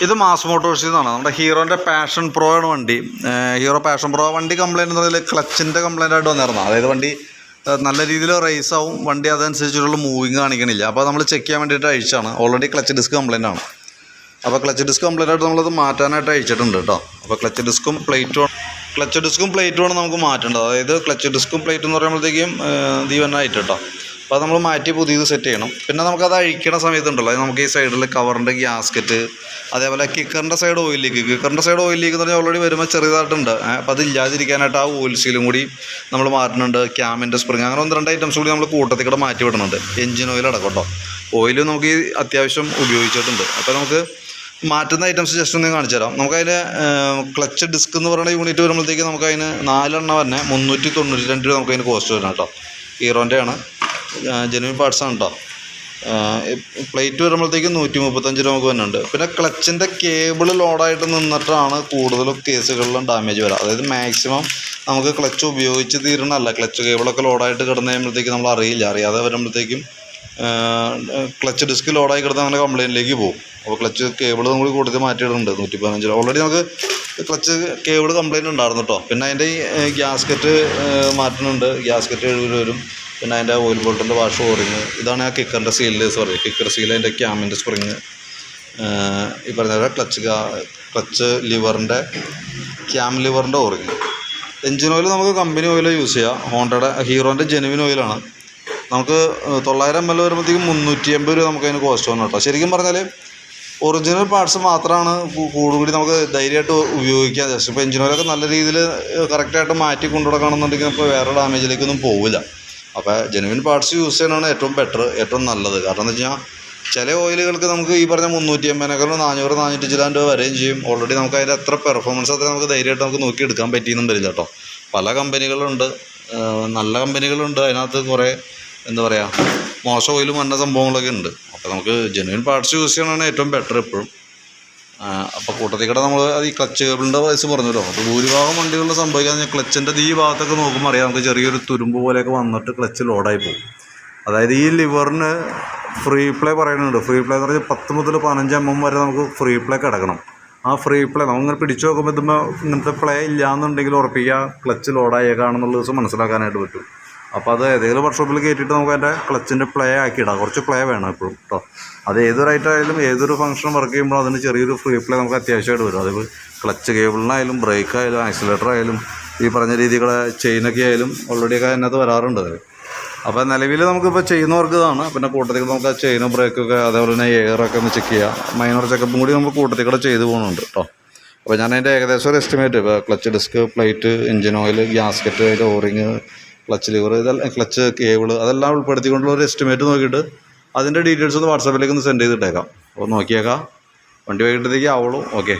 ഇത് മാസ് മോട്ടോഴ്സിൽ നിന്നാണ്. നമ്മുടെ ഹീറോൻ്റെ പാഷൻ പ്രോ ആണ് വണ്ടി. ഹീറോ പാഷൻ പ്രോ വണ്ടി കംപ്ലയിൻ്റ് എന്ന് പറഞ്ഞാൽ ക്ലച്ചിൻ്റെ കംപ്ലയിൻ്റ് ആയിട്ട് വന്നിരുന്നു. അതായത് വണ്ടി നല്ല രീതിയിൽ റേസ് ആവും, വണ്ടി അതനുസരിച്ചുള്ള മൂവിങ് കാണിക്കണില്ല. അപ്പോൾ നമ്മൾ ചെക്ക് ചെയ്യാൻ വേണ്ടിയിട്ട് അഴിച്ചാണ്. ഓൾറെഡി ക്ലച്ച് ഡിസ്ക് കംപ്ലയിൻ്റ് ആണ്. അപ്പോൾ ക്ലച്ച് ഡിസ്ക് കംപ്ലയിൻ്റ് ആയിട്ട് നമ്മളത് മാറ്റാനായിട്ട് അഴിച്ചിട്ടുണ്ട് കേട്ടോ. അപ്പോൾ ക്ലച്ച് ഡിസ്കും പ്ലേറ്റുമാണ് നമുക്ക് മാറ്റേണ്ടത്. അതായത് ക്ലച്ച് ഡിസ്കും പ്ലേറ്റ് എന്ന് പറയുമ്പോഴത്തേക്കും ദീവനായിട്ട് കേട്ടോ. അപ്പോൾ അത് നമ്മൾ മാറ്റി പുതിയത് സെറ്റ് ചെയ്യണം. പിന്നെ നമുക്കത് അഴിക്കണ സമയത്തുണ്ടല്ലോ, അത് നമുക്ക് ഈ സൈഡിൽ കവറിൻ്റെ ഗ്യാസ്കറ്റ്, അതേപോലെ കിക്കറിൻ്റെ സൈഡ് ഓയിൽ ലീക്ക് എന്ന് പറഞ്ഞാൽ ഓൾറെഡി വരുമ്പോൾ ചെറുതായിട്ടുണ്ട്. അപ്പോൾ അത് ഇല്ലാതിരിക്കാനായിട്ട് ആ ഓയിൽ സീലും കൂടി നമ്മൾ മാറ്റുന്നുണ്ട്. ക്യാമിൻ്റെ സ്പ്രിങ്, അങ്ങനെ 1-2 ഐറ്റംസ് കൂടി നമ്മൾ കൂട്ടത്തിൽ കൂടെ മാറ്റി വിടുന്നുണ്ട്. എഞ്ചിൻ ഓയിൽ അടക്കം കേട്ടോ. ഓയിൽ നമുക്ക് ഈ അത്യാവശ്യം ഉപയോഗിച്ചിട്ടുണ്ട്. അപ്പോൾ നമുക്ക് മാറ്റുന്ന ഐറ്റംസ് ജസ്റ്റ് ഒന്ന് കാണിച്ചു തരാം. നമുക്കതിന് ക്ലച്ച് ഡിസ്ക് എന്ന് പറയുന്ന യൂണിറ്റ് വരുമ്പോഴത്തേക്ക് നമുക്കതിന് 4 എണ്ണം തന്നെ 392 രൂപ നമുക്കതിന് കോസ്റ്റ് വരണം കേട്ടോ. ഹീറോൻ്റെ ആണ്, ജെനുവിൻ പാർട്സാണ് കേട്ടോ. പ്ലേറ്റ് വരുമ്പോഴത്തേക്കും 135 രൂപ നമുക്ക് വരുന്നുണ്ട്. പിന്നെ ക്ലച്ചിൻ്റെ കേബിൾ ലോഡായിട്ട് നിന്നിട്ടാണ് കൂടുതലും കേസുകളിലും ഡാമേജ് വരാം. അതായത് മാക്സിമം നമുക്ക് ക്ലച്ച് ഉപയോഗിച്ച് തീരണമല്ല, ക്ലച്ച് കേബിളൊക്കെ ലോഡായിട്ട് കിടന്നു കഴിയുമ്പോഴത്തേക്കും നമ്മൾ അറിയാതെ വരുമ്പോഴത്തേക്കും ക്ലച്ച് ഡിസ്ക് ലോഡായി കിടന്ന് അങ്ങനെ കംപ്ലയിൻറ്റിലേക്ക് പോകും. അപ്പോൾ ക്ലച്ച് കേബിൾ നമ്മൾ കൂടുതൽ മാറ്റിയിടുന്നുണ്ട് 115 രൂപ. ഓൾറെഡി നമുക്ക് ക്ലച്ച് കേബിൾ കംപ്ലയിൻറ്റ് ഉണ്ടായിരുന്നു കേട്ടോ. പിന്നെ അതിൻ്റെ ഈ ഗ്യാസ്കറ്റ് മാറ്റുന്നുണ്ട്. ഗ്യാസ്കറ്റ് 70 രൂപ വരും. പിന്നെ അതിൻ്റെ ഓയിൽ ബോൾട്ടിൻ്റെ വാഷ് ഓറിങ്, ഇതാണ് ആ കിക്കറിൻ്റെ സീലിലേഴ്സ് പറയുക. കിക്കർ സീൽ, അതിൻ്റെ ക്യാമിൻ്റെ സ്പ്രിങ്, ഈ പറഞ്ഞ ക്ലച്ച് ലിവറിൻ്റെ ക്യാം ലിവറിൻ്റെ ഓറിങ്. എഞ്ചിൻ ഓയിൽ നമുക്ക് കമ്പനി ഓയിൽ യൂസ് ചെയ്യാം. ഹീറോൻ്റെ ജെനുവിൻ ഓയിലാണ്. നമുക്ക് 900 ml വരുമ്പോഴത്തേക്കും 380 രൂപ നമുക്കതിന് കോസ്റ്റ് വന്നു കേട്ടോ. ശരിക്കും പറഞ്ഞാൽ ഒറിജിനൽ പാർട്സ് മാത്രമാണ് കൂടുതൽ നമുക്ക് ധൈര്യമായിട്ട് ഉപയോഗിക്കാൻ. ജസ്റ്റ് ഇപ്പോൾ എഞ്ചിൻ ഓയിലൊക്കെ നല്ല രീതിയിൽ കറക്റ്റായിട്ട് മാറ്റി കൊണ്ടുനടക്കുകയാണെന്നുണ്ടെങ്കിൽ നമുക്ക് വേറെ ഡാമേജിലേക്കൊന്നും പോവില്ല. അപ്പോൾ ജെനുവിൻ പാർട്സ് യൂസ് ചെയ്യാനാണ് ഏറ്റവും ബെറ്റർ, ഏറ്റവും നല്ലത്. കാരണം എന്ന് വെച്ച് കഴിഞ്ഞാൽ ചില ഓയിലുകൾക്ക് നമുക്ക് ഈ പറഞ്ഞ 380 400 400 രൂപ വരെയും ചെയ്യും. ഓൾറെഡി നമുക്ക് അതിൻ്റെ എത്ര പെർഫോമൻസ് അത്ര നമുക്ക് ധൈര്യമായിട്ട് നമുക്ക് നോക്കിയെടുക്കാൻ പറ്റിയെന്നും വരില്ല കേട്ടോ. പല കമ്പനികളുണ്ട്, നല്ല കമ്പനികളുണ്ട്, അതിനകത്ത് കുറേ എന്താ പറയുക മോശം ഓയിലും വന്ന സംഭവങ്ങളൊക്കെ ഉണ്ട്. അപ്പോൾ നമുക്ക് ജെനുവിൻ പാർട്സ് യൂസ് ചെയ്യണതാണ് ഏറ്റവും ബെറ്റർ എപ്പോഴും. അപ്പോൾ കൂട്ടത്തിൽ കൂടെ നമ്മൾ അത് ഈ ക്ലച്ച് കേബിളിൻ്റെ വയസ്സ് പറഞ്ഞല്ലോ. അപ്പോൾ ഭൂരിഭാഗം വണ്ടികളിൽ സംഭവിക്കാന്ന് വെച്ചാൽ ക്ലച്ചിൻ്റെ ഈ ഭാഗത്തൊക്കെ നോക്കുമ്പോൾ അറിയാം, നമുക്ക് ചെറിയൊരു തുരുമ്പ് പോലെയൊക്കെ വന്നിട്ട് ക്ലച്ച് ലോഡായി പോകും. അതായത് ഈ ലിവറിന് ഫ്രീ പ്ലേ പറയുന്നുണ്ട്. ഫ്രീ പ്ലേ എന്ന് പറഞ്ഞാൽ 10 മുതൽ 15 mm വരെ നമുക്ക് ഫ്രീ പ്ലേ കിടക്കണം. ആ ഫ്രീ പ്ലേ നമ്മളിങ്ങനെ പിടിച്ചു നോക്കുമ്പോൾ ഇതുമ്പോൾ ഇങ്ങനത്തെ പ്ലേ ഇല്ലയെന്നുണ്ടെങ്കിൽ ഉറപ്പിക്കുക ക്ലച്ച് ലോഡായേക്കാണെന്നുള്ള ദിവസം മനസ്സിലാക്കാനായിട്ട് പറ്റും. അപ്പോൾ അത് ഏതെങ്കിലും വർക്ക്ഷോപ്പിൽ കയറ്റിയിട്ട് നമുക്ക് അതിൻ്റെ ക്ലച്ചിൻ്റെ പ്ലേ ആക്കിയിടാം. കുറച്ച് പ്ലേ വേണം എപ്പോഴും കേട്ടോ. അത് ഏതൊരു ഐറ്റമായാലും ഏതൊരു ഫംഗ്ഷൻ വർക്ക് ചെയ്യുമ്പോൾ അതിന് ചെറിയൊരു ഫ്രീ പ്ലേ നമുക്ക് അത്യാവശ്യമായിട്ട് വരും. അത് ക്ലച്ച് കേബിളിനായാലും ബ്രേക്കായാലും ആക്സിലേറ്റർ ആയാലും ഈ പറഞ്ഞ രീതികളെ ചെയിനൊക്കെ ആയാലും ഓൾറെഡിയൊക്കെ അതിനകത്ത് വരാറുണ്ട്. അപ്പോൾ നിലവിൽ നമുക്കിപ്പോൾ ചെയ്യുന്നവർക്ക് ഇതാണ്. പിന്നെ കൂട്ടത്തിൽ നമുക്ക് ആ ചെയിനും ബ്രേക്കൊക്കെ അതേപോലെ തന്നെ എയറൊക്കെ ഒന്ന് ചെക്ക് ചെയ്യാം. മൈനർ ചെക്കപ്പും കൂടി നമുക്ക് കൂട്ടത്തിൽ കൂടെ ചെയ്ത് പോകുന്നുണ്ട് കേട്ടോ. അപ്പോൾ ഞാൻ അതിൻ്റെ ഏകദേശം ഒരു എസ്റ്റിമേറ്റ്, ഇപ്പോൾ clutch disk, plate, engine oil, gasket, അതിൻ്റെ ഓറിങ്, ക്ലച്ച് ലിവർ, ഇതെല്ലാം ക്ലച്ച് കേബിൾ, അതെല്ലാം ഉൾപ്പെടുത്തിക്കൊണ്ടുള്ള ഒരു എസ്റ്റിമേറ്റ് നോക്കിയിട്ട് അതിൻ്റെ ഡീറ്റെയിൽസ് ഒന്ന് വാട്സാപ്പിലേക്ക് ഒന്ന് സെൻഡ് ചെയ്തിട്ടേക്കാം. അപ്പോൾ നോക്കിയേക്കാം. വണ്ടി വൈകിട്ടത്തേക്ക് ആവുള്ളൂ. ഓക്കെ.